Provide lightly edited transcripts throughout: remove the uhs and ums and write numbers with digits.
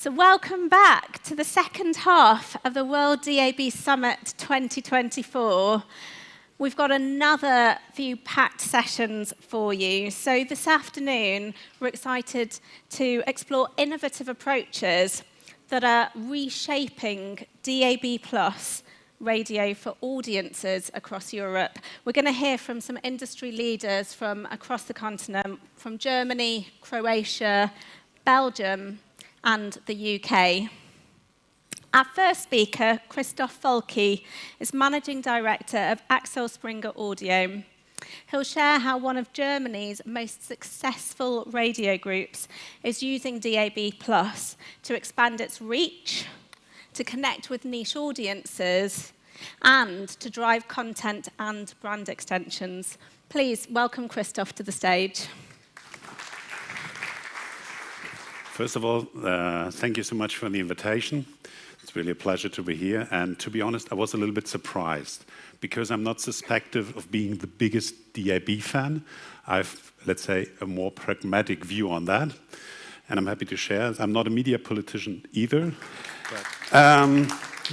So welcome back to the second half of the WorldDAB Summit 2024. We've got another few packed sessions for you. So this afternoon, we're excited to explore innovative approaches that are reshaping DAB+ radio for audiences across Europe. We're going to hear from some industry leaders from across the continent, from Germany, Croatia, Belgium, and the UK. Our first speaker, Christoph Falke, is Managing Director of Axel Springer Audio. He'll share how one of Germany's most successful radio groups is using DAB+ to expand its reach, to connect with niche audiences, and to drive content and brand extensions. Please welcome Christoph to the stage. First of all, thank you so much for the invitation. It's really a pleasure to be here. And to be honest, I was a little bit surprised because I'm not suspected of being the biggest DAB fan. I've, let's say, a more pragmatic view on that. And I'm happy to share. I'm not a media politician either.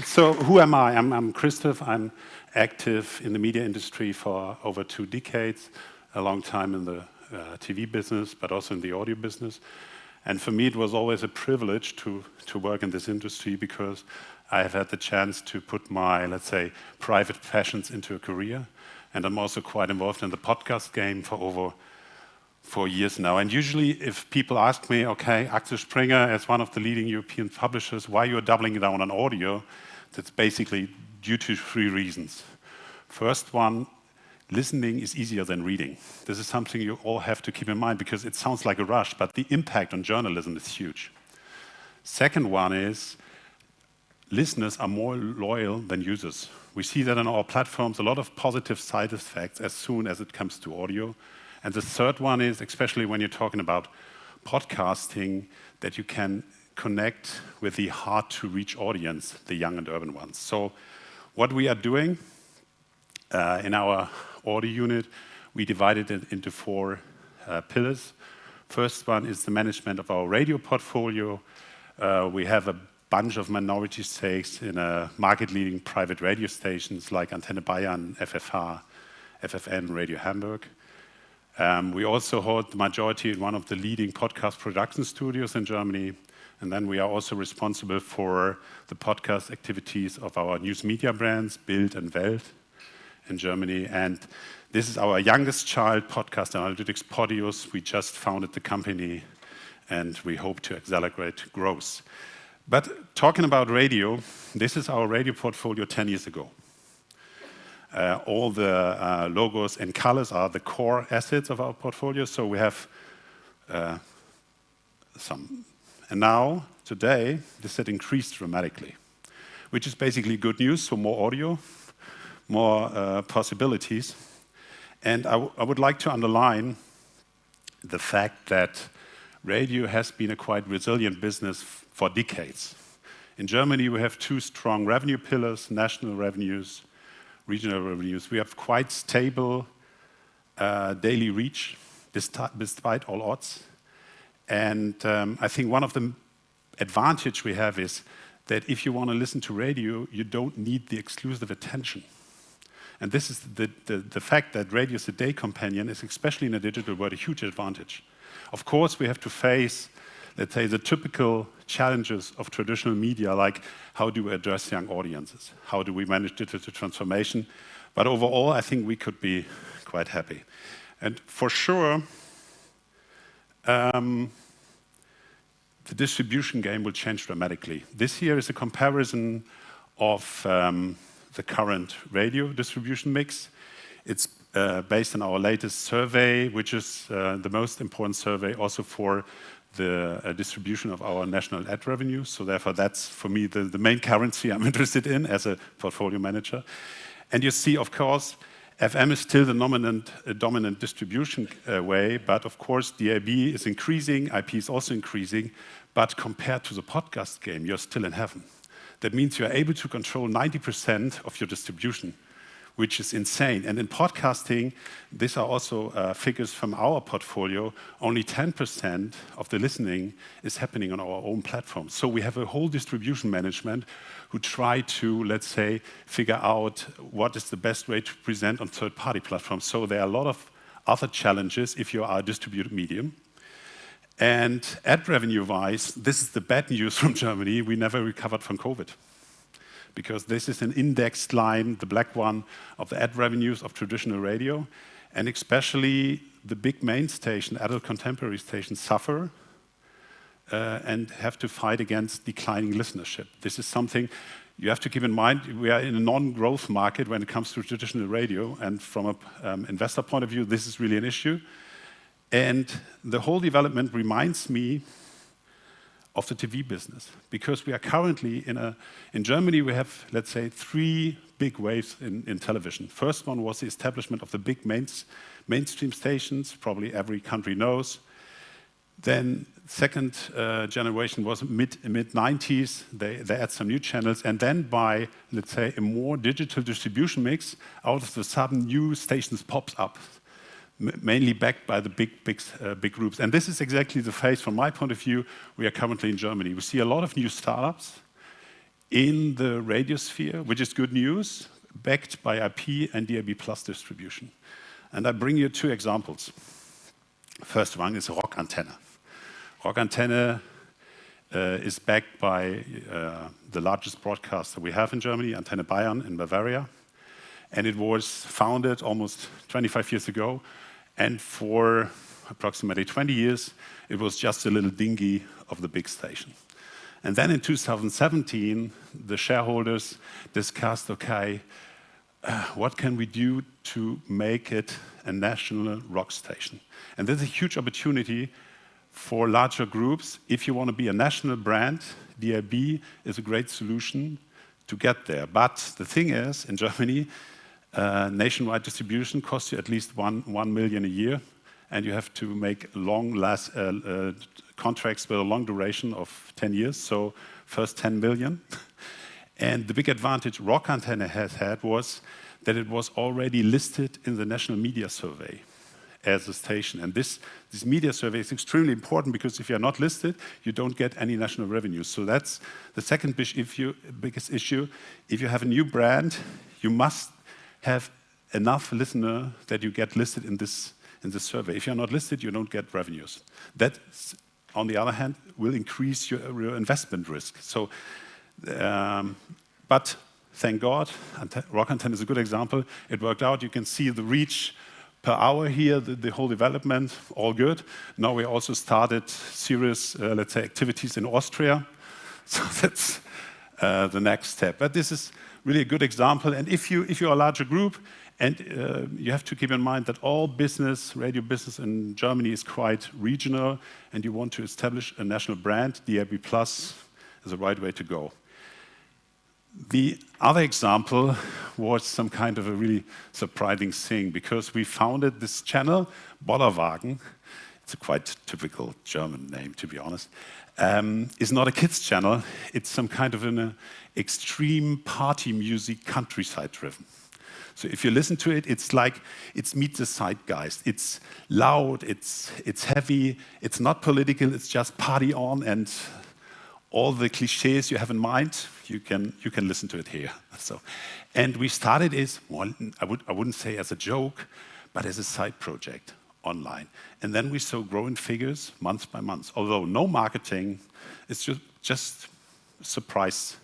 So who am I? I'm Christoph. I'm active in the media industry for over 2 decades, a long time in the TV business, but also in the audio business. And for me, it was always a privilege to work in this industry because I have had the chance to put my, let's say, private passions into a career. And I'm also quite involved in the podcast game for over 4 years now. And usually if people ask me, okay, Axel Springer, as one of the leading European publishers, why you're doubling down on audio, that's basically due to 3 reasons. First one, listening is easier than reading. This is something you all have to keep in mind because it sounds like a rush, but the impact on journalism is huge. Second one is listeners are more loyal than users. We see that on our platforms, a lot of positive side effects as soon as it comes to audio. And the third one is, especially when you're talking about podcasting, that you can connect with the hard-to-reach audience, the young and urban ones. So what we are doing in our audio unit, we divided it into 4 pillars. First one is the management of our radio portfolio. We have a bunch of minority stakes in market-leading private radio stations like Antenne Bayern, FFH, FFN, Radio Hamburg. We also hold the majority in one of the leading podcast production studios in Germany. And then we are also responsible for the podcast activities of our news media brands, Bild and Welt in Germany. And this is our youngest child, Podcast Analytics Podius. We just founded the company and we hope to accelerate growth. But talking about radio, this is our radio portfolio 10 years ago. All the logos and colors are the core assets of our portfolio. So we have some. And now, today, this had increased dramatically, which is basically good news for more audio, more possibilities. And I would like to underline the fact that radio has been a quite resilient business for decades. In Germany, we have 2 strong revenue pillars, national revenues, regional revenues. We have quite stable daily reach, despite all odds. And I think one of the advantage we have is that if you want to listen to radio, you don't need the exclusive attention. And this is the fact that radio is a day companion is, especially in a digital world, a huge advantage. Of course, we have to face, let's say, the typical challenges of traditional media, like how do we address young audiences? How do we manage digital transformation? But overall, I think we could be quite happy. And for sure, the distribution game will change dramatically. This here is a comparison of the current radio distribution mix. It's based on our latest survey, which is the most important survey also for the distribution of our national ad revenue. So therefore, that's, for me, the main currency I'm interested in as a portfolio manager. And you see, of course, FM is still the dominant distribution way, but of course, DAB is increasing, IP is also increasing, but compared to the podcast game, you're still in heaven. That means you're able to control 90% of your distribution, which is insane. And in podcasting, these are also figures from our portfolio. Only 10% of the listening is happening on our own platform. So we have a whole distribution management who try to, let's say, figure out what is the best way to present on third-party platforms. So there are a lot of other challenges if you are a distributed medium. And ad revenue-wise, this is the bad news from Germany. We never recovered from COVID, because this is an indexed line, the black one, of the ad revenues of traditional radio. And especially the big main station, adult contemporary stations, suffer and have to fight against declining listenership. This is something you have to keep in mind. We are in a non-growth market when it comes to traditional radio, and from an investor point of view, this is really an issue. And the whole development reminds me of the TV business, because we are currently in Germany, we have, let's say, 3 big waves in television. First one was the establishment of the big mainstream stations, probably every country knows. Then second generation was mid-90s, they add some new channels, and then by, let's say, a more digital distribution mix, out of the sudden new stations pops up, mainly backed by the big groups. And this is exactly the phase, from my point of view, we are currently in Germany. We see a lot of new startups in the radio sphere, which is good news, backed by IP and DAB+ distribution. And I bring you 2 examples. First one is Rock Antenne. Rock Antenne is backed by the largest broadcaster we have in Germany, Antenne Bayern in Bavaria. And it was founded almost 25 years ago. And for approximately 20 years, it was just a little dinghy of the big station. And then in 2017, the shareholders discussed, okay, what can we do to make it a national rock station? And there's a huge opportunity for larger groups. If you want to be a national brand, DAB is a great solution to get there. But the thing is, in Germany, nationwide distribution costs you at least 1 million a year, and you have to make long-last contracts with a long duration of 10 years, so first 10 million. And the big advantage Rock Antenne has had was that it was already listed in the National Media Survey as a station. And this media survey is extremely important, because if you're not listed, you don't get any national revenues. So that's the second biggest issue. If you have a new brand, you must have enough listener that you get listed in this survey. If you're not listed, you don't get revenues. That, on the other hand, will increase your investment risk. So, but thank God, Rock Antenne is a good example. It worked out. You can see the reach per hour here, the whole development, all good. Now we also started serious, let's say, activities in Austria. So that's the next step. But this is really a good example. And if you're a larger group, and you have to keep in mind that all business, radio business in Germany is quite regional, and you want to establish a national brand, DAB+ is the right way to go. The other example was some kind of a really surprising thing, because we founded this channel, Bollerwagen. It's a quite typical German name, to be honest. It's not a kids channel. It's some kind of an extreme party music, countryside driven. So if you listen to it, it's like, it's meet the zeitgeist. It's loud, it's heavy, it's not political, it's just party on, and all the cliches you have in mind, you can listen to it here. So, and we started as I wouldn't say as a joke, but as a side project online. And then we saw growing figures month by month. Although no marketing, it's just surprises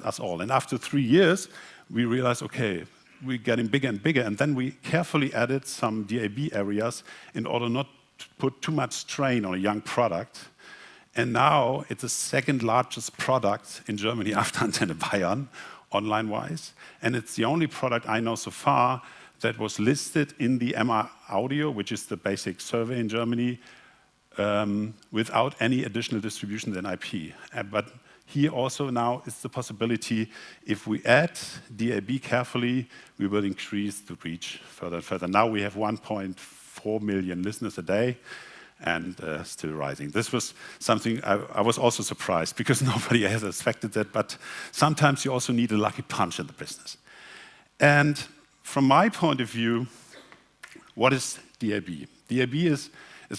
us all. And after 3 years, we realized, okay, we're getting bigger and bigger. And then we carefully added some DAB areas in order not to put too much strain on a young product. And now it's the second largest product in Germany after Antenne Bayern, online-wise. And it's the only product I know so far that was listed in the MR Audio, which is the basic survey in Germany, without any additional distribution than IP. But here also now is the possibility, if we add DAB carefully, we will increase the reach further and further. Now we have 1.4 million listeners a day, and still rising. This was something I was also surprised, because nobody has expected that, but sometimes you also need a lucky punch in the business. And from my point of view, what is DAB? DAB is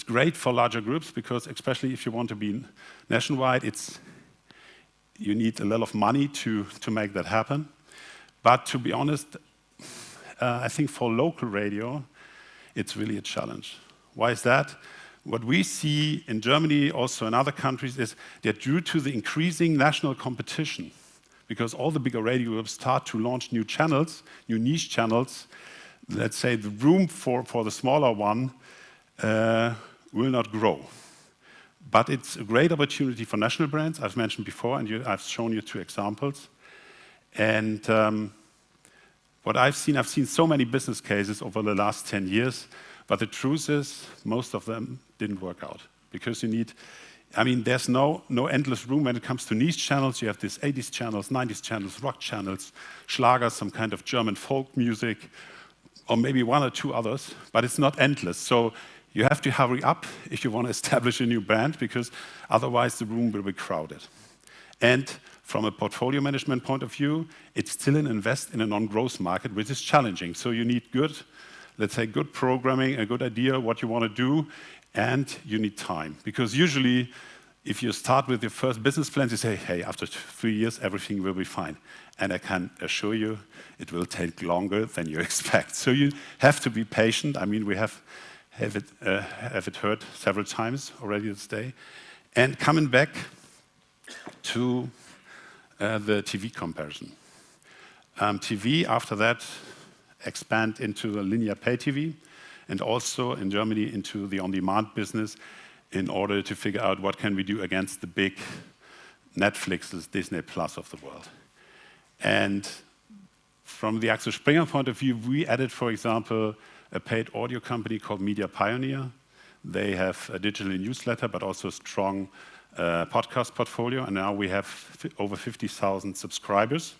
great for larger groups because especially if you want to be nationwide, you need a lot of money to make that happen. But to be honest, I think for local radio, it's really a challenge. Why is that? What we see in Germany, also in other countries, is that due to the increasing national competition, because all the bigger radio groups start to launch new channels, new niche channels, let's say the room for the smaller one will not grow. But it's a great opportunity for national brands, I've mentioned before, and I've shown you 2 examples. And what I've seen so many business cases over the last 10 years, but the truth is, most of them didn't work out. Because there's no endless room when it comes to niche channels. You have these 80s channels, 90s channels, rock channels, Schlager, some kind of German folk music, or maybe 1 or 2 others, but it's not endless. So you have to hurry up if you want to establish a new brand, because otherwise the room will be crowded. And from a portfolio management point of view, it's still an invest in a non-growth market, which is challenging. So you need good programming, a good idea what you want to do, and you need time. Because usually, if you start with your first business plan, you say, hey, after 3 years, everything will be fine. And I can assure you, it will take longer than you expect. So you have to be patient. We have it heard several times already this day. And coming back to the TV comparison. TV, after that, expand into the linear pay TV, and also in Germany into the on-demand business in order to figure out what can we do against the big Netflixes, Disney Plus of the world. And from the Axel Springer point of view, we added, for example, a paid audio company called Media Pioneer. They have a digital newsletter, but also a strong podcast portfolio. And now we have over 50,000 subscribers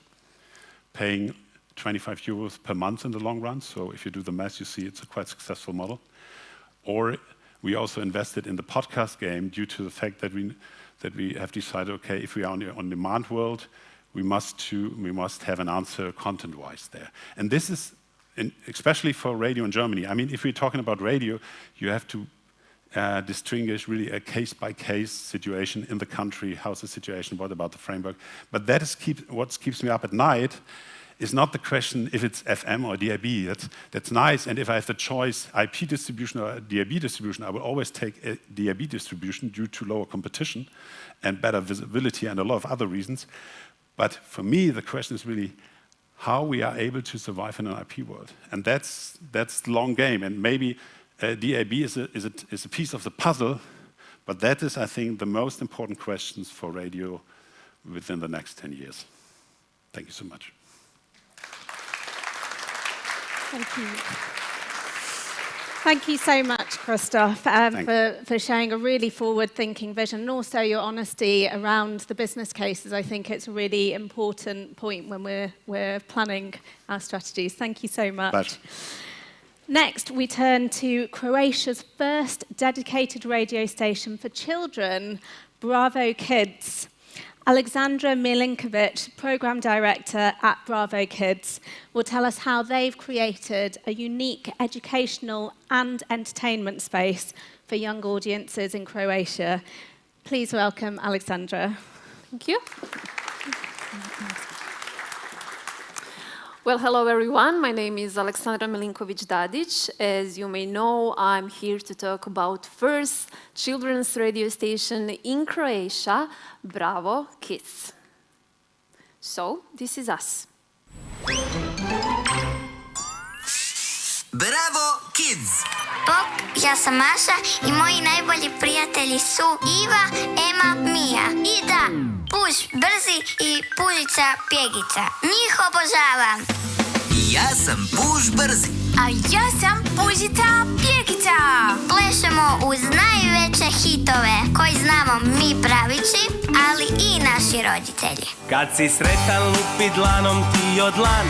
paying 25 euros per month in the long run. So if you do the math, you see it's a quite successful model. Or we also invested in the podcast game due to the fact that we have decided, okay, if we are in the on-demand world, we must have an answer content-wise there. And this is, especially for radio in Germany. If we're talking about radio, you have to distinguish really a case-by-case situation in the country. How's the situation? What about the framework? But that is what keeps me up at night. Is not the question if it's FM or DAB. That's nice. And if I have the choice, IP distribution or DAB distribution, I will always take a DAB distribution due to lower competition and better visibility and a lot of other reasons. But for me, the question is really how we are able to survive in an IP world. And that's the long game. And maybe DAB is a piece of the puzzle, but that is, I think, the most important questions for radio within the next 10 years. Thank you so much. Thank you. Thank you so much, Christoph, for sharing a really forward-thinking vision and also your honesty around the business cases. I think it's a really important point when we're planning our strategies. Thank you so much. Pleasure. Next, we turn to Croatia's first dedicated radio station for children, Bravo Kids. Aleksandra Milinković, Program Director at Bravo Kids, will tell us how they've created a unique educational and entertainment space for young audiences in Croatia. Please welcome Aleksandra. Thank you. Well, hello everyone. My name is Aleksandra Milinković-Dadić. As you may know, I'm here to talk about first children's radio station in Croatia, Bravo Kids. So, this is us. Bravo Kids! Bok, ja sam Maša i moji najbolji prijatelji su Iva, Ema, Mija. I da, Puž Brzi i Pužica Pjegica. Njih obožavam. Ja sam Puž Brzi. A ja sam Pužica Pjegica. Plešemo uz najveće hitove koji znamo mi pravići, ali i naši roditelji. Kad si sretan lupi dlanom ti od dlan.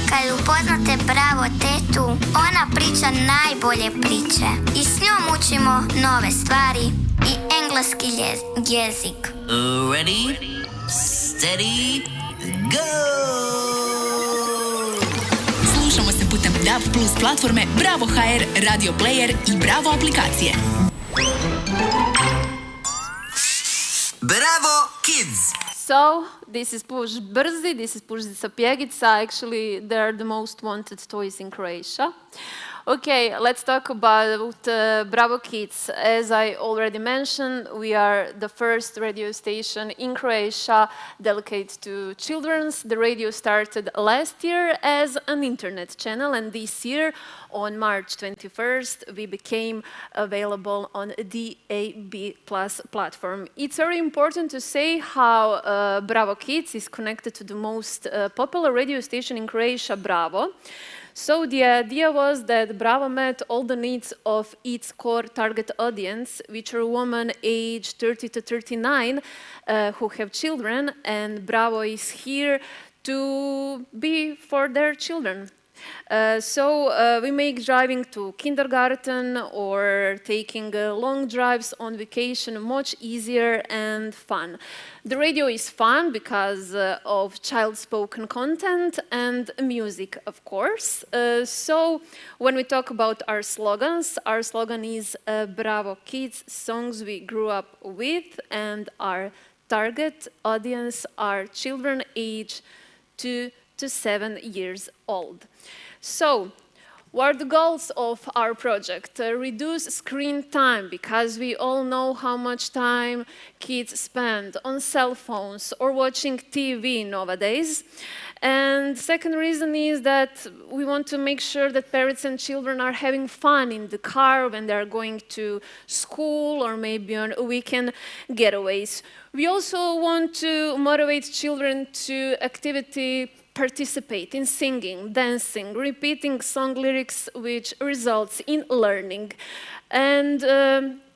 Kad upoznate Bravo tetu, ona priča najbolje priče. I s njom učimo nove stvari i engleski jezik. Ready, steady, go! DAB plus platforme Bravo HR, Radio Player i Bravo aplikacije. Bravo Kids! So, this is Push Brzi, this is Pušica Pjegica. Actually, they're the most wanted toys in Croatia. Okay, let's talk about Bravo Kids. As I already mentioned, we are the first radio station in Croatia dedicated to children. The radio started last year as an internet channel, and this year, on March 21st, we became available on DAB Plus platform. It's very important to say how Bravo Kids is connected to the most popular radio station in Croatia, Bravo. So the idea was that Bravo met all the needs of its core target audience, which are women aged 30 to 39 who have children, and Bravo is here to be for their children. So we make driving to kindergarten or taking long drives on vacation much easier and fun. The radio is fun because of child-spoken content and music, of course. So when we talk about our slogan is Bravo Kids, songs we grew up with, and our target audience are children aged 2 to 7 years old. So, what are the goals of our project? Reduce screen time, because we all know how much time kids spend on cell phones or watching TV nowadays. And the second reason is that we want to make sure that parents and children are having fun in the car when they're going to school or maybe on weekend getaways. We also want to motivate children to activity, participate in singing, dancing, repeating song lyrics, which results in learning, and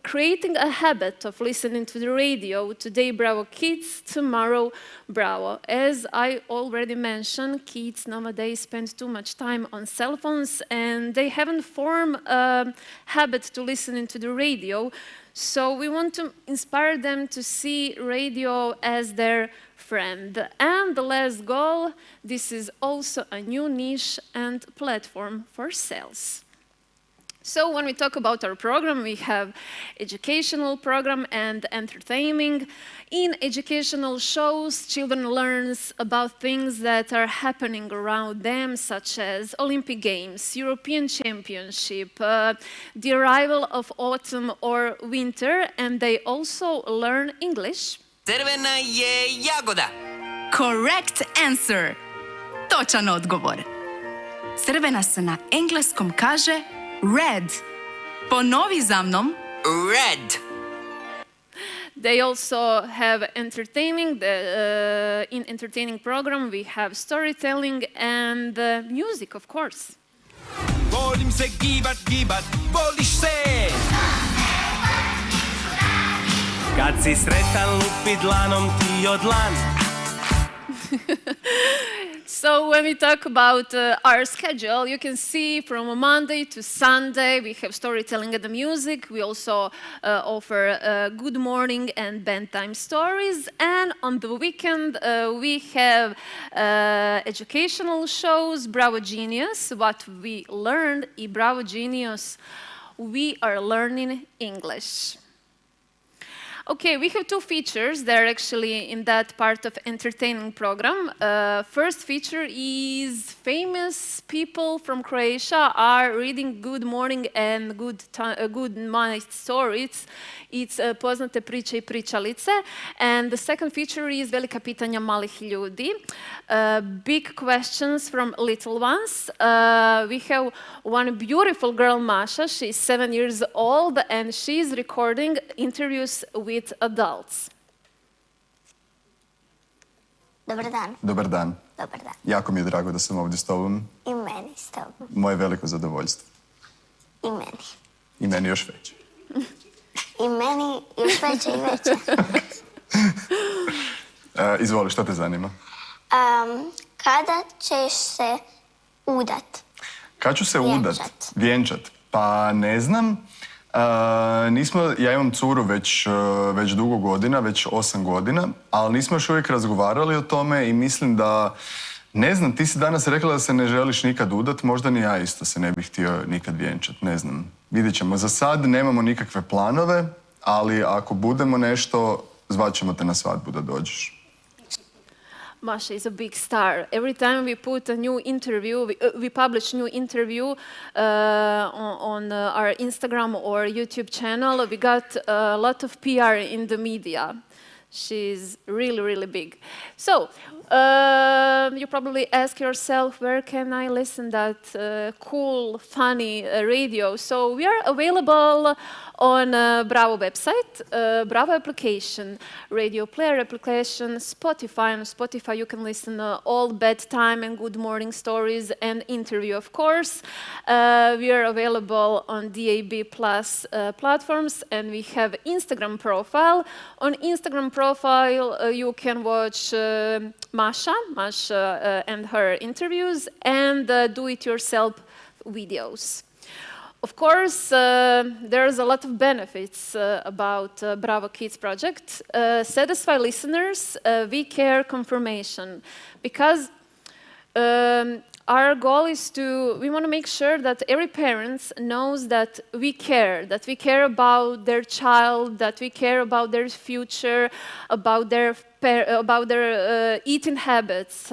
creating a habit of listening to the radio. Today, Bravo Kids, tomorrow, Bravo. As I already mentioned, kids nowadays spend too much time on cell phones, and they haven't formed a habit to listening to the radio. So we want to inspire them to see radio as their friend. And the last goal, this is also a new niche and platform for sales. So when we talk about our program, we have educational program and entertaining. In educational shows, children learn about things that are happening around them, such as Olympic Games, European Championship, the arrival of autumn or winter, and they also learn English. Crvena je jagoda. Correct answer. Točan odgovor. Crvena se na engleskom kaže red. Ponovi za mnom. Red. They also have entertaining. In entertaining program, we have storytelling and music, of course. Volim se gibat, voliš se. Kad si sretan lupi dlanom ti od dlan. So when we talk about our schedule, you can see from Monday to Sunday we have storytelling and the music. We also offer good morning and bedtime stories. And on the weekend we have educational shows, Bravo Genius, what we learned in Bravo Genius, we are learning English. Okay, we have two features. They're actually in that part of entertaining program. First feature is famous people from Croatia are reading good morning and good night stories. It's poznate priče i pričalice. And the second feature is velika pitanja malih ljudi. Big questions from little ones. We have one beautiful girl, Masha. She's 7 years old and she's recording interviews with adults. Dobar dan. Dobar dan. Dobar dan. Jako mi je drago da sam ovdje s tobom. I meni s tobom. Moje veliko zadovoljstvo. I meni. I meni još veće. I meni još veće i veće. Izvoli, što te zanima? Kada ćeš se udat? Kad ću se udat? Vjenčat. Pa ne znam. Ja imam curu već dugo godina, već 8 godina, ali nismo još uvijek razgovarali o tome i mislim da Ne znam, ti si danas rekla da se ne želiš nikad udat, možda ni ja isto se ne bih htio nikad vjenčat, ne znam. Vidjet ćemo, za sad nemamo nikakve planove, ali ako budemo nešto, zvat ćemo te na svadbu da dođeš. Masha is a big star. Every time we put a new interview, we publish new interview on our Instagram or YouTube channel, we got a lot of PR in the media. She's really, really big. So, you probably ask yourself, where can I listen that cool, funny radio? So we are available on Bravo website, Bravo application, radio player application, Spotify. On Spotify you can listen all bedtime and good morning stories and interview, of course. We are available on DAB Plus platforms, and we have Instagram profile. On Instagram profile you can watch Masha and her interviews and do-it-yourself videos. Of course, there's a lot of benefits about Bravo Kids project. Satisfy listeners, we care confirmation, because our goal is we want to make sure that every parent knows that we care about their child, that we care about their future, about their eating habits,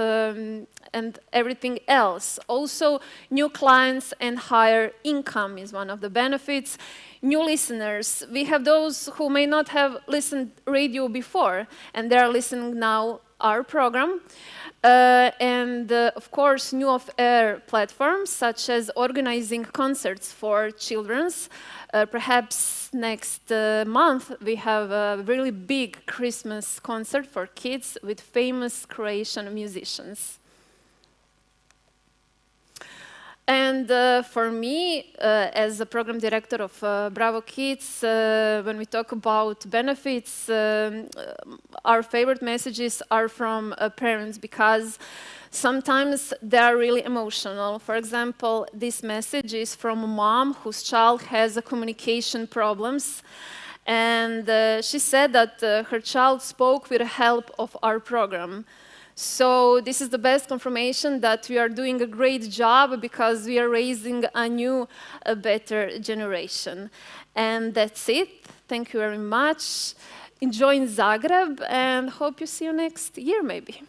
and everything else. Also, new clients and higher income is one of the benefits. New listeners, we have those who may not have listened radio before, and they are listening now our program. Of course, new off-air platforms, such as organizing concerts for children. Perhaps next month we have a really big Christmas concert for kids with famous Croatian musicians. And for me, as a program director of Bravo Kids, when we talk about benefits, our favorite messages are from parents, because sometimes they are really emotional. For example, this message is from a mom whose child has communication problems. And she said that her child spoke with the help of our program. So this is the best confirmation that we are doing a great job, because we are raising a new, better generation. And that's it. Thank you very much. Enjoy in Zagreb, and hope you see you next year, maybe.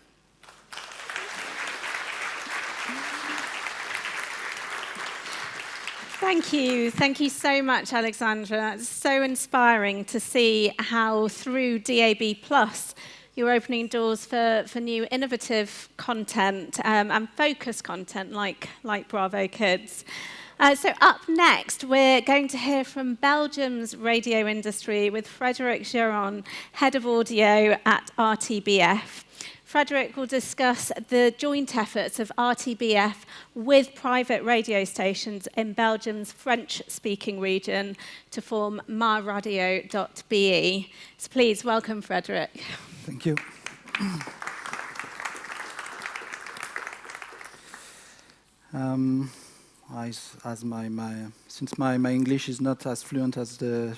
Thank you. Thank you so much, Aleksandra. It's so inspiring to see how through DAB+, you're opening doors for new innovative content and focused content like Bravo Kids. So up next, we're going to hear from Belgium's radio industry with Frédéric Giron, Head of Audio at RTBF. Frédéric will discuss the joint efforts of RTBF with private radio stations in Belgium's French-speaking region to form maradio.be. So please welcome Frédéric. Thank you. Since my English is not as fluent as the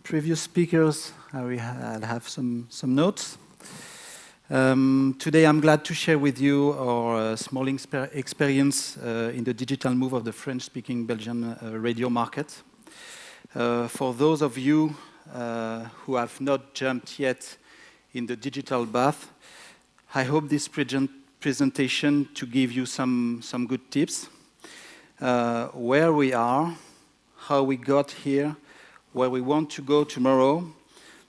previous speakers, I'll have some notes. Today I'm glad to share with you our small experience in the digital move of the French-speaking Belgian radio market. For those of you who have not jumped yet in the digital bath, I hope this presentation to give you some good tips. Where we are, how we got here, where we want to go tomorrow.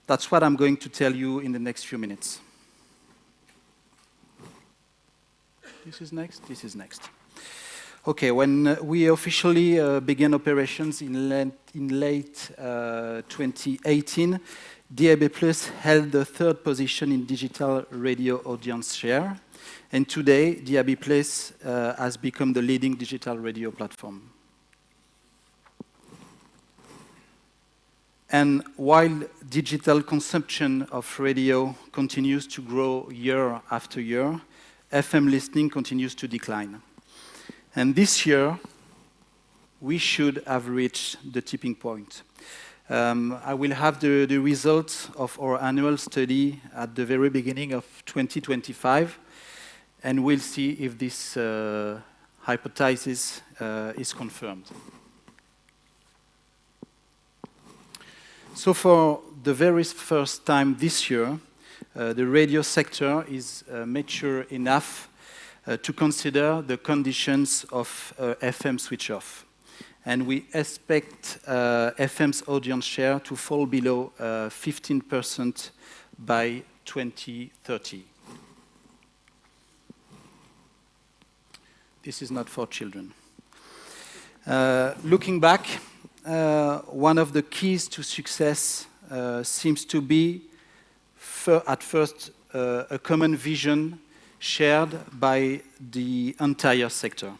That's what I'm going to tell you in the next few minutes. This is next. Okay, when we officially began operations in late 2018, DAB+ held the third position in digital radio audience share, and today DAB+ has become the leading digital radio platform. And while digital consumption of radio continues to grow year after year, FM listening continues to decline. And this year, we should have reached the tipping point. I will have the results of our annual study at the very beginning of 2025. and we'll see if this hypothesis is confirmed. So for the very first time this year, the radio sector is mature enough to consider the conditions of FM switch off. And we expect FM's audience share to fall below 15% by 2030. This is not for children. Looking back, one of the keys to success seems to be, at first, a common vision shared by the entire sector.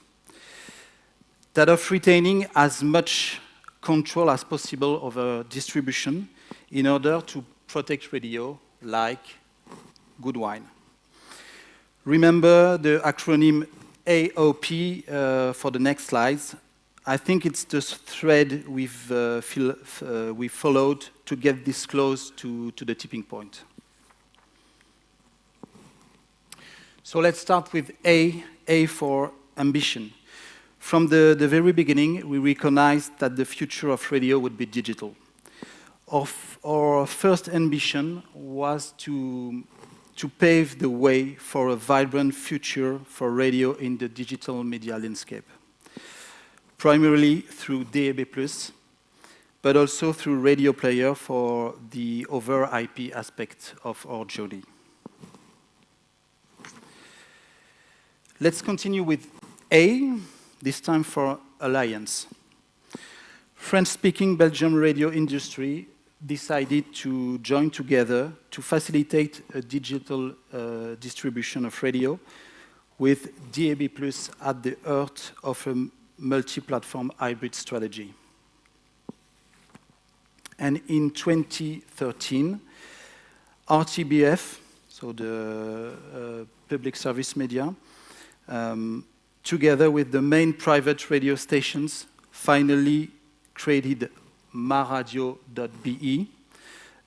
That of retaining as much control as possible over distribution in order to protect radio like good wine. Remember the acronym AOP for the next slides. I think it's the thread we followed to get this close to the tipping point. So let's start with A for ambition. From the very beginning, we recognized that the future of radio would be digital. Our first ambition was to pave the way for a vibrant future for radio in the digital media landscape, primarily through DAB+, but also through radio player for the over IP aspect of our journey. Let's continue with A, this time for alliance. French-speaking Belgium radio industry decided to join together to facilitate a digital distribution of radio with DAB+ at the heart of a multi-platform hybrid strategy. And in 2013, RTBF, so the public service media, together with the main private radio stations, finally created maradio.be,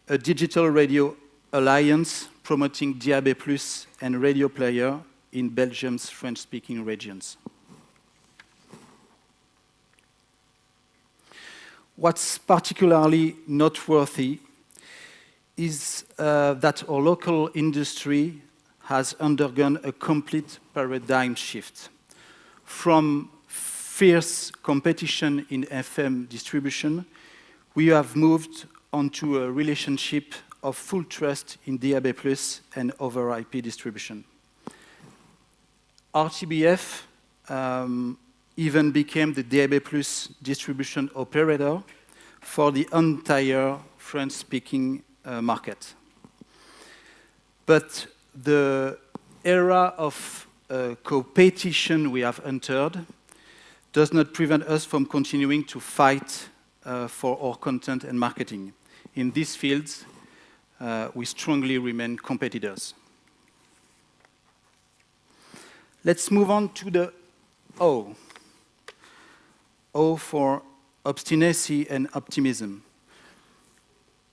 a digital radio alliance promoting DAB+ and radio player in Belgium's French-speaking regions. What's particularly noteworthy is that our local industry has undergone a complete paradigm shift. From fierce competition in FM distribution, we have moved onto a relationship of full trust in DAB+ and over IP distribution. RTBF even became the DAB+ distribution operator for the entire French-speaking market. But the era of competition we have entered does not prevent us from continuing to fight for our content and marketing. In these fields, we strongly remain competitors. Let's move on to the O. O for obstinacy and optimism.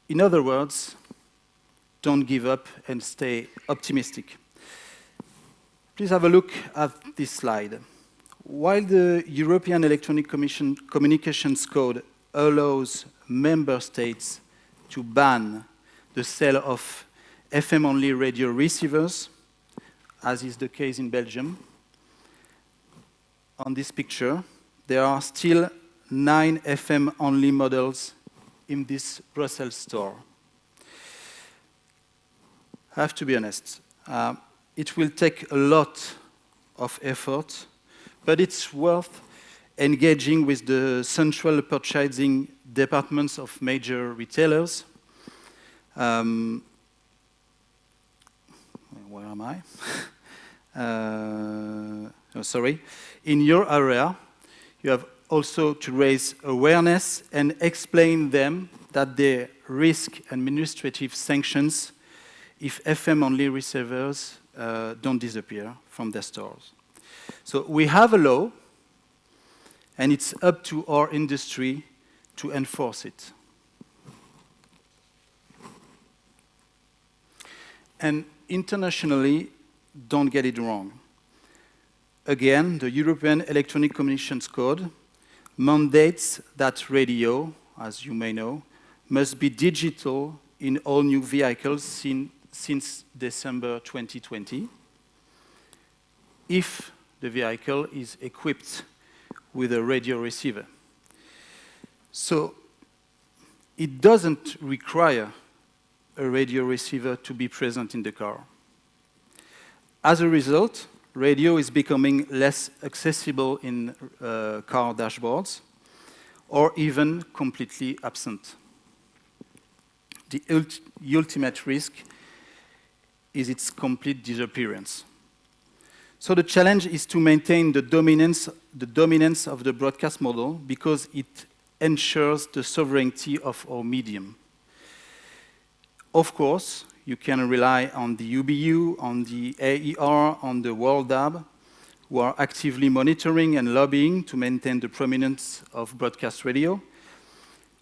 In other words, don't give up and stay optimistic. Please have a look at this slide. While the European Electronic Communications Code allows member states to ban the sale of FM-only radio receivers, as is the case in Belgium, on this picture, there are still 9 FM-only models in this Brussels store. I have to be honest, it will take a lot of effort, but it's worth engaging with the central purchasing departments of major retailers. Where am I? Sorry. In your area, you have also to raise awareness and explain them that they risk administrative sanctions if FM-only receivers don't disappear from their stores. So we have a law, and it's up to our industry to enforce it. And internationally, don't get it wrong. again, the European Electronic Communications Code mandates that radio, as you may know, must be digital in all new vehicles since December 2020, if the vehicle is equipped with a radio receiver. So it doesn't require a radio receiver to be present in the car. As a result, radio is becoming less accessible in car dashboards, or even completely absent. The ultimate risk is its complete disappearance. So the challenge is to maintain the dominance of the broadcast model, because it ensures the sovereignty of our medium. Of course, you can rely on the UBU, on the AER, on the WorldDAB, who are actively monitoring and lobbying to maintain the prominence of broadcast radio,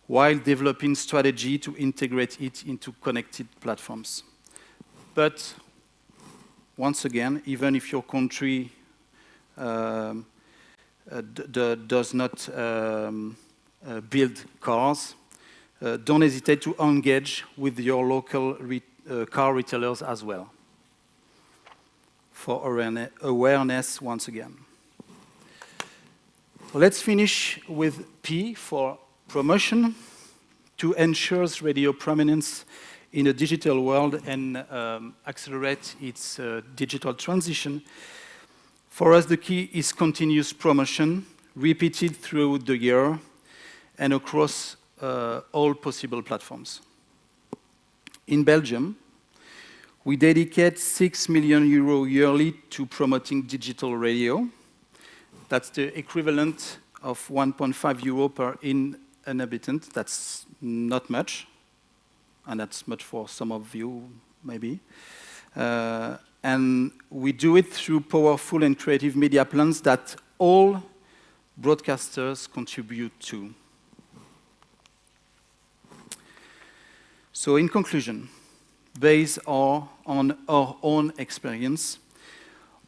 while developing strategy to integrate it into connected platforms. But once again, even if your country does not build cars, don't hesitate to engage with your local car retailers as well, for awareness once again. Let's finish with P for promotion. To ensure radio prominence in a digital world and accelerate its digital transition, for us the key is continuous promotion, repeated through the year and across all possible platforms. In Belgium, we dedicate 6 million euro yearly to promoting digital radio. That's the equivalent of 1.5 euro per inhabitant. That's not much, and that's much for some of you, maybe. And we do it through powerful and creative media plans that all broadcasters contribute to. So in conclusion, based on our own experience,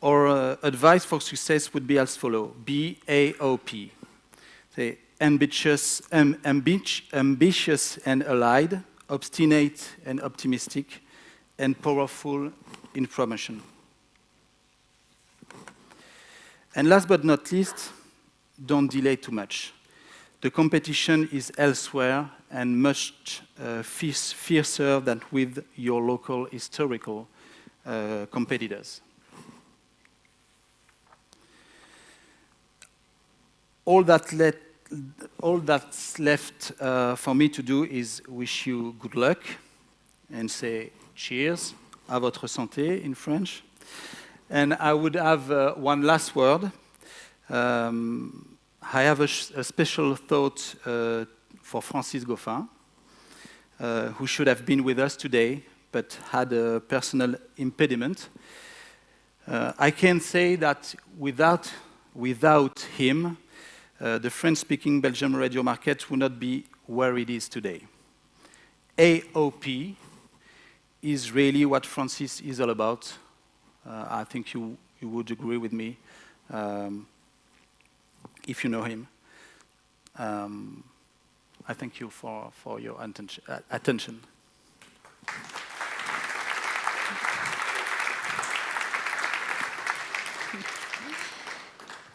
our advice for success would be as follows: BAOP. Say, ambitious and allied, obstinate and optimistic, and powerful in promotion. And last but not least, don't delay too much. The competition is elsewhere and much fiercer than with your local historical competitors. All that's left for me to do is wish you good luck and say cheers, à votre santé in French. And I would have one last word. I have a special thought for Francis Goffin, who should have been with us today, but had a personal impediment. I can say that without him, the French-speaking Belgium radio market would not be where it is today. AOP is really what Francis is all about. I think you would agree with me if you know him. I thank you for your attention.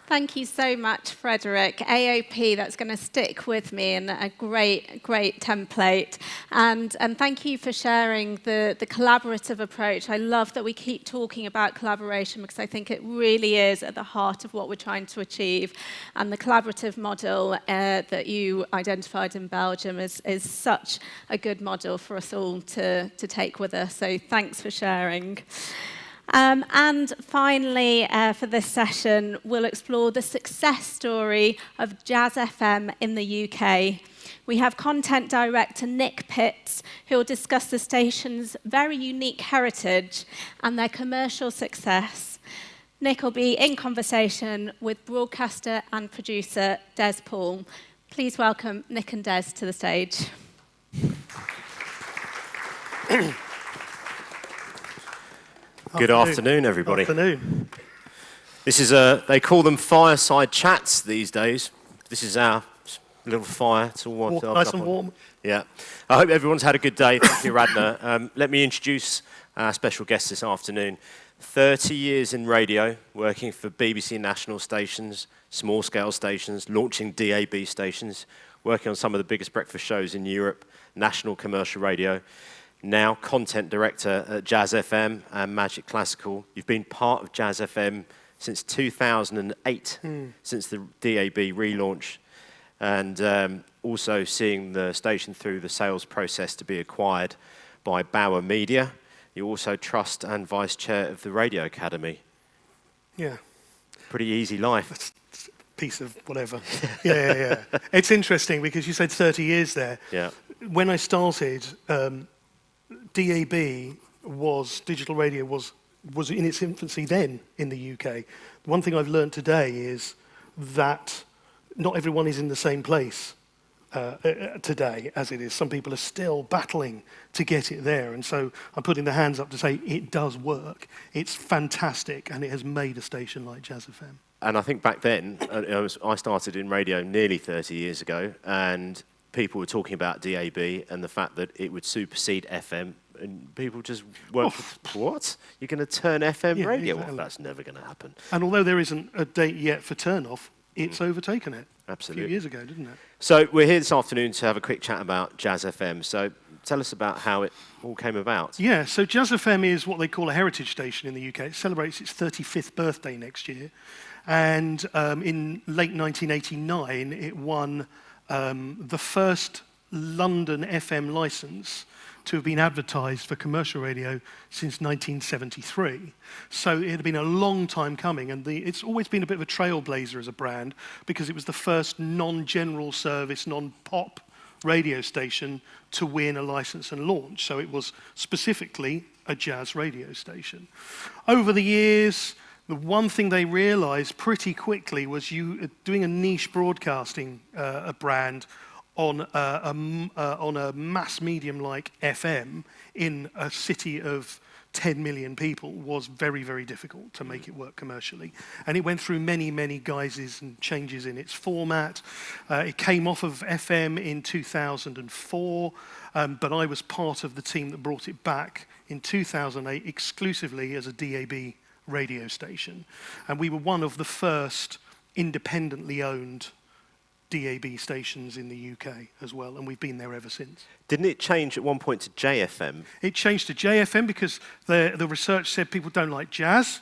Thank you so much, Frederick. AOP, that's going to stick with me, and a great template. And thank you for sharing the collaborative approach. I love that we keep talking about collaboration, because I think it really is at the heart of what we're trying to achieve. And the collaborative model that you identified in Belgium is such a good model for us all to take with us. So thanks for sharing. And finally, for this session, we'll explore the success story of Jazz FM in the UK. We have content director Nick Pitts, who will discuss the station's very unique heritage and their commercial success. Nick will be in conversation with broadcaster and producer Des Paul. Please welcome Nick and Des to the stage. Good afternoon, everybody. Afternoon. This is they call them fireside chats these days. This is our little fire. It's all warmed up. Nice and warm. Yeah. I hope everyone's had a good day. Thank you, Radna. Let me introduce our special guest this afternoon. 30 years in radio, working for BBC national stations, small-scale stations, launching DAB stations, working on some of the biggest breakfast shows in Europe, national commercial radio. Now content director at Jazz FM and Magic Classical. You've been part of Jazz FM since 2008, since the DAB relaunch, and also seeing the station through the sales process to be acquired by Bauer Media. You're also trust and vice chair of the Radio Academy. Yeah. Pretty easy life. That's a piece of whatever. Yeah. It's interesting because you said 30 years there. Yeah. When I started, DAB digital radio was in its infancy then in the UK. One thing I've learned today is that not everyone is in the same place today as it is. Some people are still battling to get it there, and so I'm putting the hands up to say it does work. It's fantastic, and it has made a station like Jazz FM. And I think back then, I started in radio nearly 30 years ago, and people were talking about DAB and the fact that it would supersede FM, and people just weren't, what? You're going to turn FM radio exactly. off? That's never going to happen. And although there isn't a date yet for turn-off, it's overtaken it. Absolutely. A few years ago, didn't it? So we're here this afternoon to have a quick chat about Jazz FM. So tell us about how it all came about. Yeah, so Jazz FM is what they call a heritage station in the UK. It celebrates its 35th birthday next year. And in late 1989, it won the first London FM licence to have been advertised for commercial radio since 1973. So it had been a long time coming, and it's always been a bit of a trailblazer as a brand because it was the first non-general service, non-pop radio station to win a licence and launch. So it was specifically a jazz radio station. Over the years, the one thing they realised pretty quickly was doing a niche broadcasting a brand on a mass medium like FM in a city of 10 million people was very, very difficult to make it work commercially. And it went through many, many guises and changes in its format. It came off of FM in 2004, but I was part of the team that brought it back in 2008 exclusively as a DAB radio station. And we were one of the first independently owned DAB stations in the UK as well, and we've been there ever since. Didn't it change at one point to JFM? It changed to JFM because the research said people don't like jazz.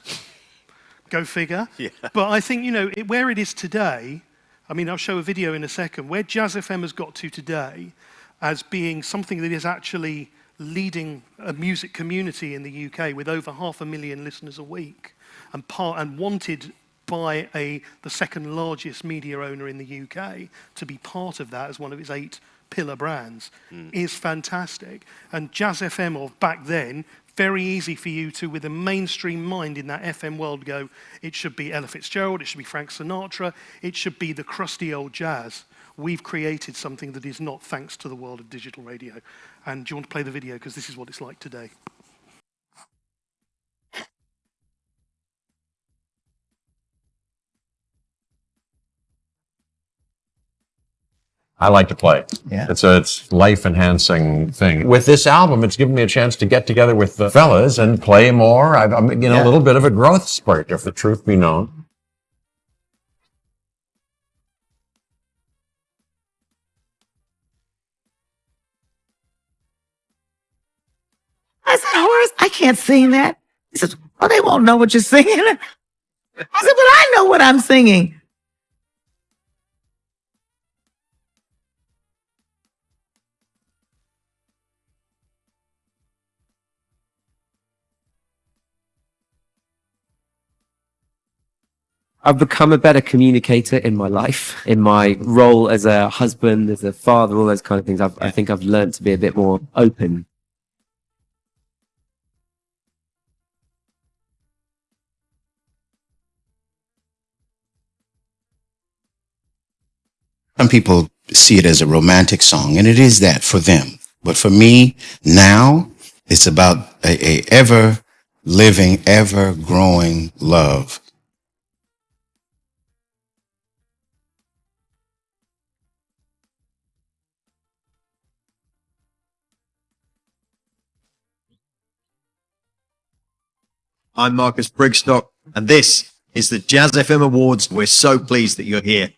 Go figure. Yeah. But I think, where it is today, I mean, I'll show a video in a second, where Jazz FM has got to today as being something that is actually leading a music community in the UK with over 500,000 listeners a week and wanted by the second largest media owner in the UK to be part of that as one of its 8 pillar brands is fantastic. And Jazz FM of back then, very easy for you to, with a mainstream mind in that FM world, go, it should be Ella Fitzgerald, it should be Frank Sinatra, it should be the crusty old jazz. We've created something that is not thanks to the world of digital radio. And do you want to play the video? Because this is what it's like today. I like to play. Yeah. It's life-enhancing thing. With this album, it's given me a chance to get together with the fellas and play more. I'm a little bit of a growth spurt, if the truth be known. I said, Horace, I can't sing that. He says, oh, they won't know what you're singing. I said, but I know what I'm singing. I've become a better communicator in my life, in my role as a husband, as a father, all those kind of things. I think I've learned to be a bit more open. Some people see it as a romantic song, and it is that for them. But for me, now, it's about a ever-living, ever-growing love I'm Marcus Brigstock, and this is the Jazz FM Awards. We're so pleased that you're here.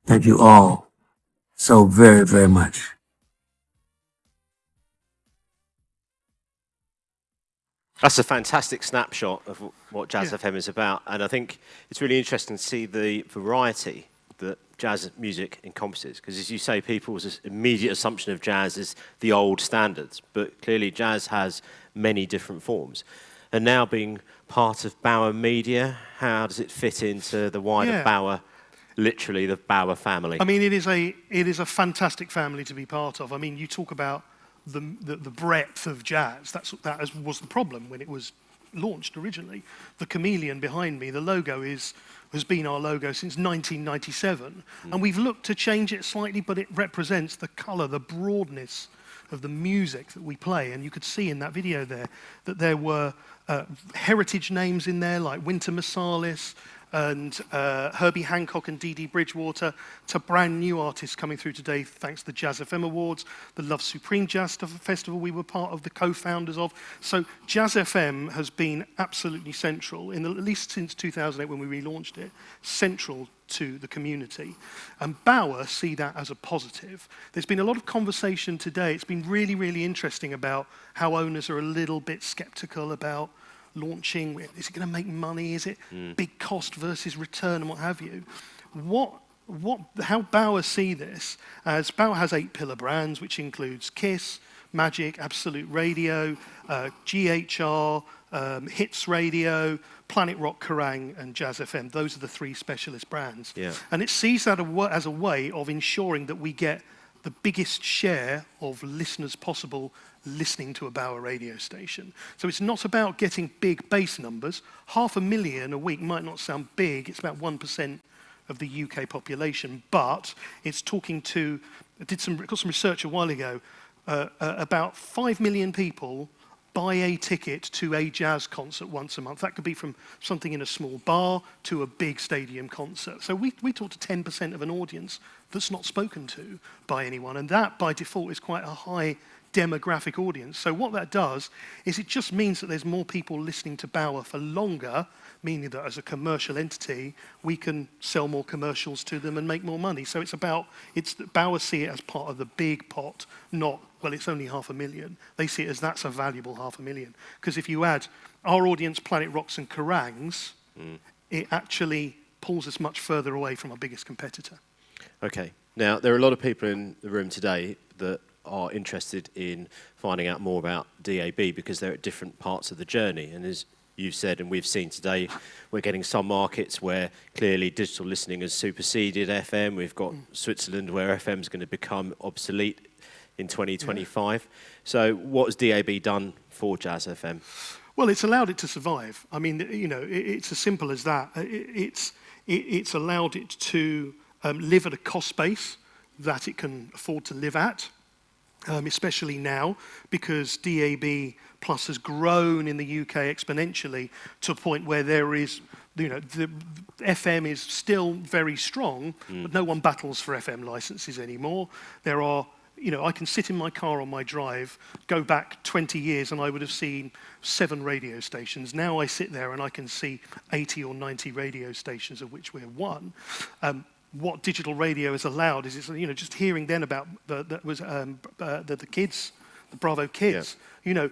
Thank you all so very, very much. That's a fantastic snapshot of what Jazz FM is about, and I think it's really interesting to see the variety that jazz music encompasses, because as you say, people's immediate assumption of jazz is the old standards, but clearly jazz has many different forms. And now being part of Bauer Media, how does it fit into the wider Bauer, literally the Bauer family? I mean, it is a fantastic family to be part of. I mean, you talk about the breadth of jazz. That was the problem when it was launched originally. The chameleon behind me, the logo has been our logo since 1997, and we've looked to change it slightly, but it represents the colour, the broadness of the music that we play. And you could see in that video there that there were heritage names in there like Wynton Marsalis and Herbie Hancock and Dee Dee Bridgewater, to brand new artists coming through today thanks to the Jazz FM Awards, the Love Supreme Jazz Festival we were part of, the co-founders of. So Jazz FM has been absolutely central, at least since 2008 when we relaunched it, central to the community. And Bauer see that as a positive. There's been a lot of conversation today. It's been really, really interesting about how owners are a little bit skeptical about launching. Is it going to make money? Is it big cost versus return and what have you? How Bauer see this, as Bauer has 8 pillar brands, which includes Kiss, Magic, Absolute Radio, GHR, Hits Radio, Planet Rock, Kerrang, and Jazz FM. Those are the 3 specialist brands. Yeah. And it sees that as a way of ensuring that we get the biggest share of listeners possible listening to a Bauer radio station. So it's not about getting big base numbers. 500,000 a week might not sound big. It's about 1% of the UK population, but it's talking to, got some research a while ago, about 5 million people buy a ticket to a jazz concert once a month. That could be from something in a small bar to a big stadium concert. So we talk to 10% of an audience that's not spoken to by anyone, and that by default is quite a high demographic audience. So what that does is it just means that there's more people listening to Bauer for longer, meaning that as a commercial entity, we can sell more commercials to them and make more money. So Bauer see it as part of the big pot, not, well, it's only 500,000. They see it as that's a valuable 500,000. Because if you add our audience, Planet Rocks and Kerrangs, it actually pulls us much further away from our biggest competitor. Okay. Now, there are a lot of people in the room today that are interested in finding out more about DAB because they're at different parts of the journey. And as you've said, and we've seen today, we're getting some markets where clearly digital listening has superseded FM. We've got Switzerland where FM is going to become obsolete in 2025. Yeah. So what has DAB done for Jazz FM? Well, it's allowed it to survive. I mean, you know, it's as simple as that. It's allowed it to live at a cost base that it can afford to live at. Especially now, because DAB Plus has grown in the UK exponentially to a point where there is, you know, the FM is still very strong, but no one battles for FM licenses anymore. There are, you know, I can sit in my car on my drive, go back 20 years, and I would have seen 7 radio stations. Now I sit there and I can see 80 or 90 radio stations, of which we're one. What digital radio has allowed is, you know, just hearing then about the kids, the Bravo Kids. Yeah. You know,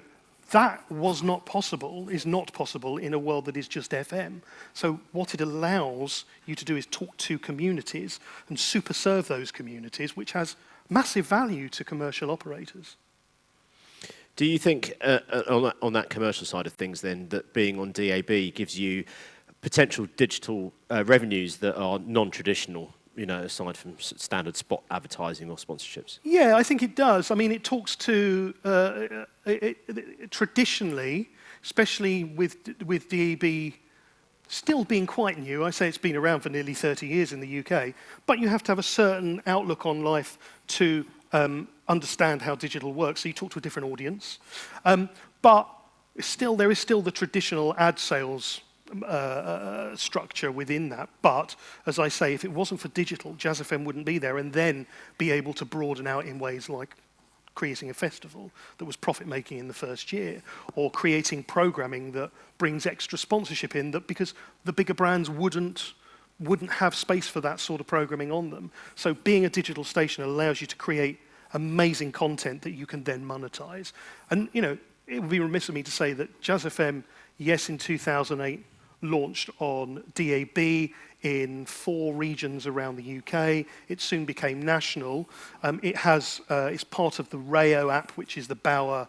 that was not possible, is not possible in a world that is just FM. So what it allows you to do is talk to communities and super serve those communities, which has massive value to commercial operators. Do you think, on that commercial side of things then, that being on DAB gives you potential digital revenues that are non-traditional, you know, aside from standard spot advertising or sponsorships? Yeah, I think it does. I mean, it talks to, traditionally, especially with DAB still being quite new, I say it's been around for nearly 30 years in the UK, but you have to have a certain outlook on life to understand how digital works, so you talk to a different audience. But still, there is still the traditional ad sales structure within that. But, as I say, if it wasn't for digital, Jazz FM wouldn't be there, and then be able to broaden out in ways like creating a festival that was profit-making in the first year, or creating programming that brings extra sponsorship in, that because the bigger brands wouldn't have space for that sort of programming on them. So being a digital station allows you to create amazing content that you can then monetize. And, you know, it would be remiss of me to say that Jazz FM, yes, in 2008, launched on DAB in 4 regions around the UK. It soon became national. It's part of the Rayo app, which is the Bauer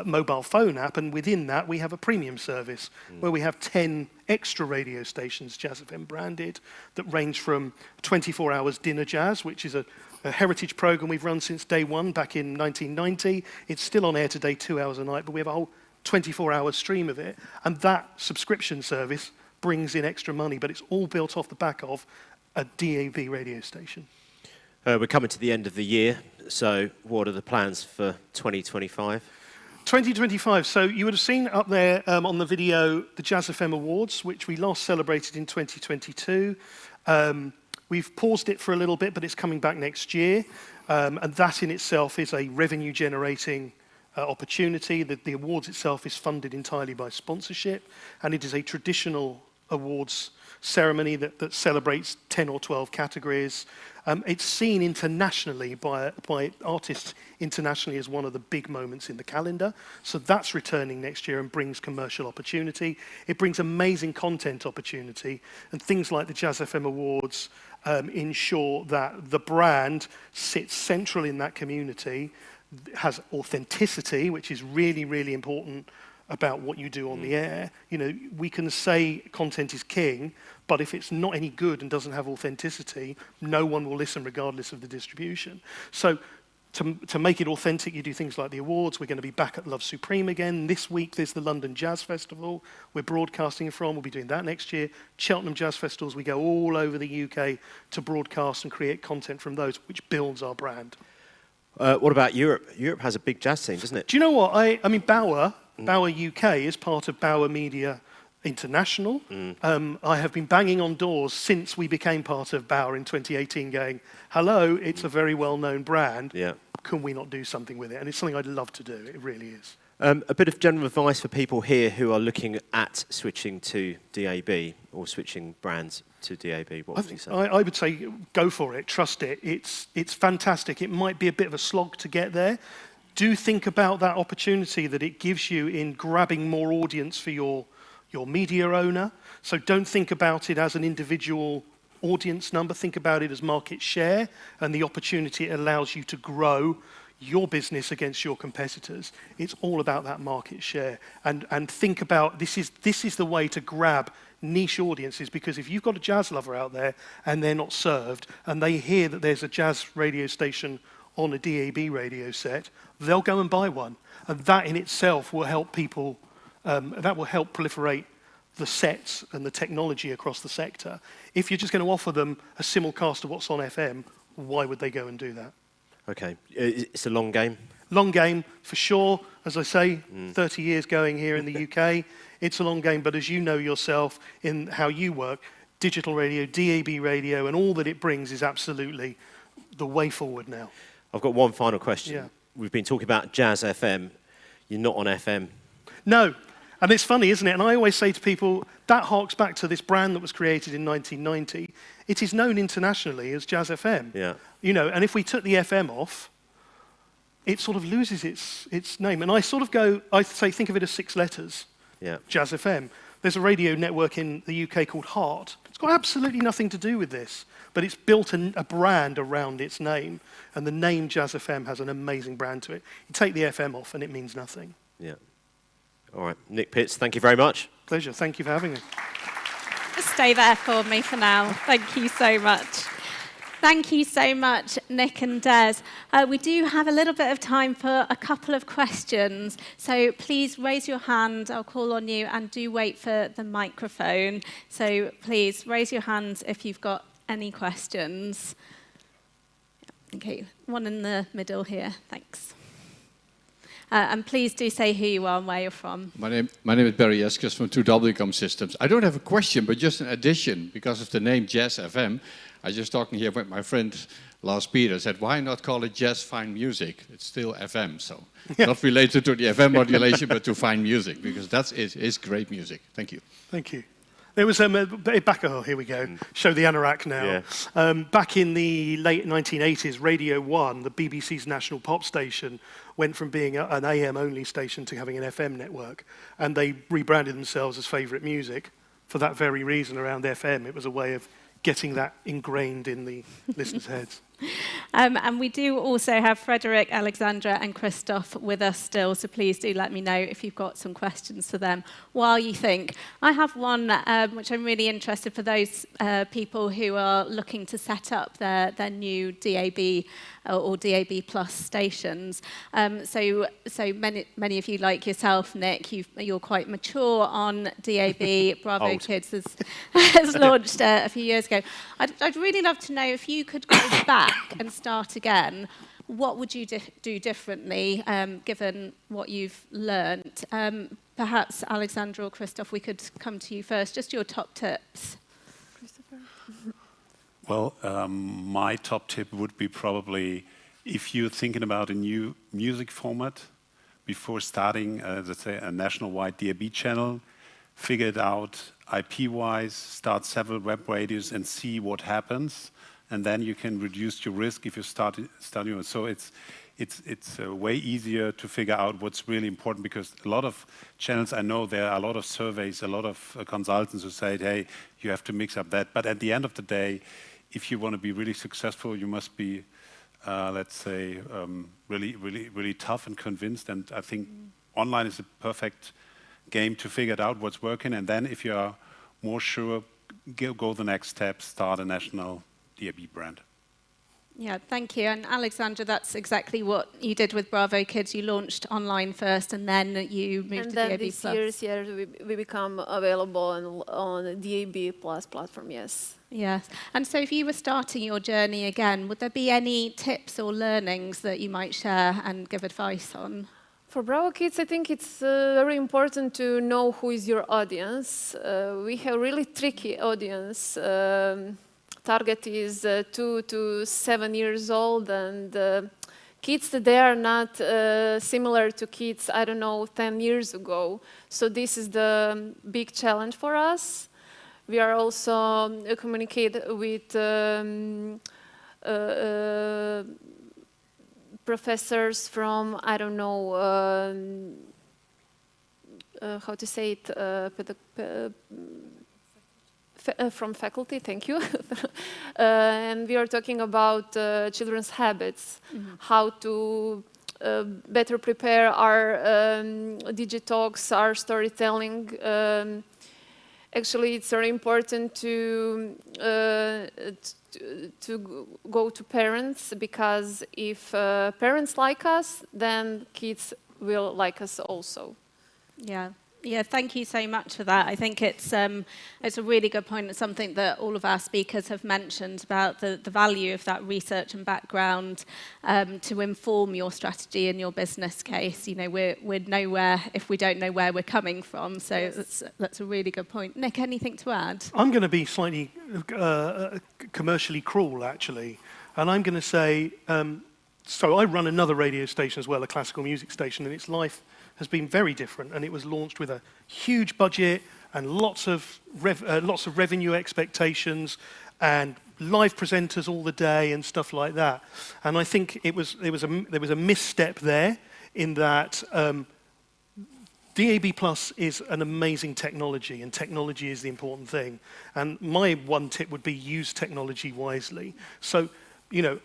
mobile phone app, and within that we have a premium service where we have 10 extra radio stations, Jazz FM branded, that range from 24 hours dinner jazz, which is a heritage program we've run since day one back in 1990. It's still on air today, 2 hours a night, but we have a whole 24-hour stream of it, and that subscription service brings in extra money, but it's all built off the back of a DAB radio station. We're coming to the end of the year, so what are the plans for 2025? 2025, so you would have seen up there on the video the Jazz FM Awards, which we last celebrated in 2022. We've paused it for a little bit, but it's coming back next year, and that in itself is a revenue-generating opportunity. The awards itself is funded entirely by sponsorship, and it is a traditional awards ceremony that celebrates 10 or 12 categories. It's seen internationally by artists internationally as one of the big moments in the calendar. So that's returning next year and brings commercial opportunity. It brings amazing content opportunity, and things like the Jazz FM Awards ensure that the brand sits central in that community, has authenticity, which is really, really important about what you do on the air. You know, we can say content is king, but if it's not any good and doesn't have authenticity, no one will listen regardless of the distribution. So to make it authentic, you do things like the awards. We're going to be back at Love Supreme again. This week there's the London Jazz Festival we're broadcasting from. We'll be doing that next year. Cheltenham Jazz Festivals, we go all over the UK to broadcast and create content from those, which builds our brand. What about Europe? Europe has a big jazz scene, doesn't it? Do you know what? I mean, Bauer UK is part of Bauer Media International. I have been banging on doors since we became part of Bauer in 2018 going, hello, it's a very well-known brand. Yeah. Can we not do something with it? And it's something I'd love to do. It really is. A bit of general advice for people here who are looking at switching to DAB or switching brands to DAB. What would you say? I would say go for it. Trust it. It's fantastic. It might be a bit of a slog to get there. Do think about that opportunity that it gives you in grabbing more audience for your media owner. So don't think about it as an individual audience number. Think about it as market share and the opportunity it allows you to grow your business against your competitors. It's all about that market share. And think about this is the way to grab niche audiences, because if you've got a jazz lover out there and they're not served and they hear that there's a jazz radio station on a DAB radio set, they'll go and buy one. And that in itself will help people, that will help proliferate the sets and the technology across the sector. If you're just going to offer them a simulcast of what's on FM, why would they go and do that? Okay, it's a long game. Long game, for sure. As I say, 30 years going here in the UK. It's a long game, but as you know yourself in how you work, digital radio, DAB radio, and all that it brings is absolutely the way forward now. I've got one final question. Yeah. We've been talking about Jazz FM. You're not on FM. No. And it's funny, isn't it? And I always say to people, that harks back to this brand that was created in 1990. It is known internationally as Jazz FM. Yeah. You know, and if we took the FM off, it sort of loses its name. And I sort of go, I say, think of it as 6 letters. Yeah. Jazz FM. There's a radio network in the UK called Heart. It's got absolutely nothing to do with this, but it's built a brand around its name. And the name Jazz FM has an amazing brand to it. You take the FM off and it means nothing. Yeah. All right, Nick Pitts, thank you very much. Pleasure. Thank you for having me. Just stay there for me for now. Thank you so much. Thank you so much, Nick and Des. We do have a little bit of time for a couple of questions. So please raise your hand. I'll call on you, and do wait for the microphone. So please raise your hands if you've got any questions. Okay, one in the middle here. Thanks. And please do say who you are and where you're from. My name is Barry Eskers from 2WCOM Systems. I don't have a question, but just an addition. Because of the name Jazz FM, I was just talking here with my friend Lars Peter, said, why not call it Jazz Fine Music? It's still FM, so not related to the FM modulation, but to fine music, because that is great music. Thank you. Thank you. There was here we go. Show the anorak now. Yeah. Back in the late 1980s, Radio 1, the BBC's national pop station, went from being an AM-only station to having an FM network. And they rebranded themselves as Favourite Music for that very reason around FM. It was a way of getting that ingrained in the listeners' heads. And we do also have Frederick, Aleksandra and Christoph with us still, so please do let me know if you've got some questions for them while you think. I have one which I'm really interested for those people who are looking to set up their new DAB or DAB Plus stations. So many of you, like yourself, Nick, you're quite mature on DAB. Bravo Kids has launched a few years ago. I'd really love to know if you could go back and start again, what would you do differently, given what you've learnt? Perhaps Aleksandra or Christoph, we could come to you first. Just your top tips. Christopher? Well, my top tip would be probably, if you're thinking about a new music format, before starting, let's say, a national-wide DAB channel, figure it out IP-wise, start several web radios and see what happens. And then you can reduce your risk if you start. So it's way easier to figure out what's really important, because a lot of channels, I know there are a lot of surveys, a lot of consultants who say, hey, you have to mix up that. But at the end of the day, if you want to be really successful, you must be, let's say, really tough and convinced. And I think online is a perfect game to figure out what's working. And then if you are more sure, go the next step, start a national DAB brand. Yeah, thank you. And Aleksandra, that's exactly what you did with Bravo Kids. You launched online first, and then you moved to DAB+. And then this year, we become available on DAB+ platform, yes. Yes. And so if you were starting your journey again, would there be any tips or learnings that you might share and give advice on? For Bravo Kids, I think it's very important to know who is your audience. We have really tricky audience. Target is 2 to 7 years old, and kids, they are not similar to kids, 10 years ago. So this is the big challenge for us. We are also communicate with professors from, how to say it, from faculty, thank you. And we are talking about children's habits, how to better prepare our digitalks, our storytelling. Actually, it's very important to go to parents, because if parents like us, then kids will like us also. Yeah. Yeah, thank you so much for that. I think it's a really good point. It's something that all of our speakers have mentioned about the value of that research and background to inform your strategy and your business case. You know, we're nowhere if we don't know where we're coming from. So yes, that's a really good point. Nick, anything to add? I'm going to be slightly commercially cruel, actually. And I'm going to say, so I run another radio station as well, a classical music station, and its life has been very different, and it was launched with a huge budget and lots of revenue expectations and live presenters all the day and stuff like that. And I think there was a misstep there, in that DAB Plus is an amazing technology, and technology is the important thing. And my one tip would be use technology wisely. So, you know,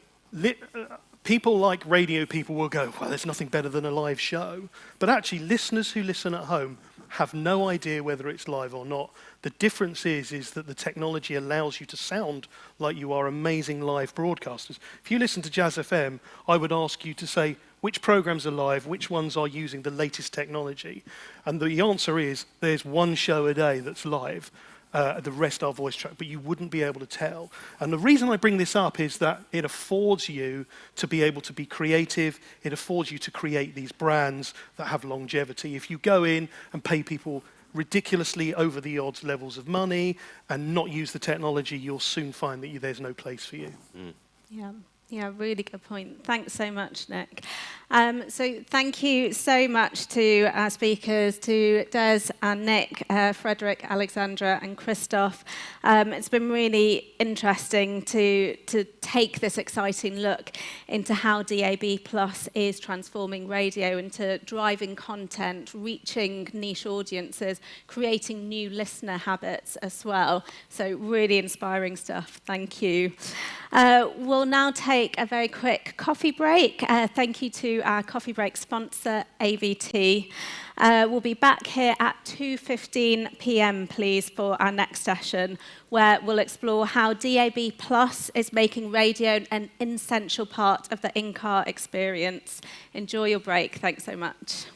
people like radio people will go, well, there's nothing better than a live show. But actually, listeners who listen at home have no idea whether it's live or not. The difference is that the technology allows you to sound like you are amazing live broadcasters. If you listen to Jazz FM, I would ask you to say which programs are live, which ones are using the latest technology. And the answer is there's one show a day that's live. the rest are voice track, but you wouldn't be able to tell. And the reason I bring this up is that it affords you to be able to be creative. It affords you to create these brands that have longevity. If you go in and pay people ridiculously over the odds levels of money and not use the technology, you'll soon find that there's no place for you. Yeah, really good point. Thanks so much, Nick. So thank you so much to our speakers, to Des and Nick, Frederick, Aleksandra and Christoph. It's been really interesting to take this exciting look into how DAB+ is transforming radio, into driving content, reaching niche audiences, creating new listener habits as well. So really inspiring stuff. Thank you. We'll now take a very quick coffee break. Thank you to our coffee break sponsor, AVT. We'll be back here at 2:15 p.m, please, for our next session, where we'll explore how DAB+ is making radio an essential part of the in-car experience. Enjoy your break. Thanks so much.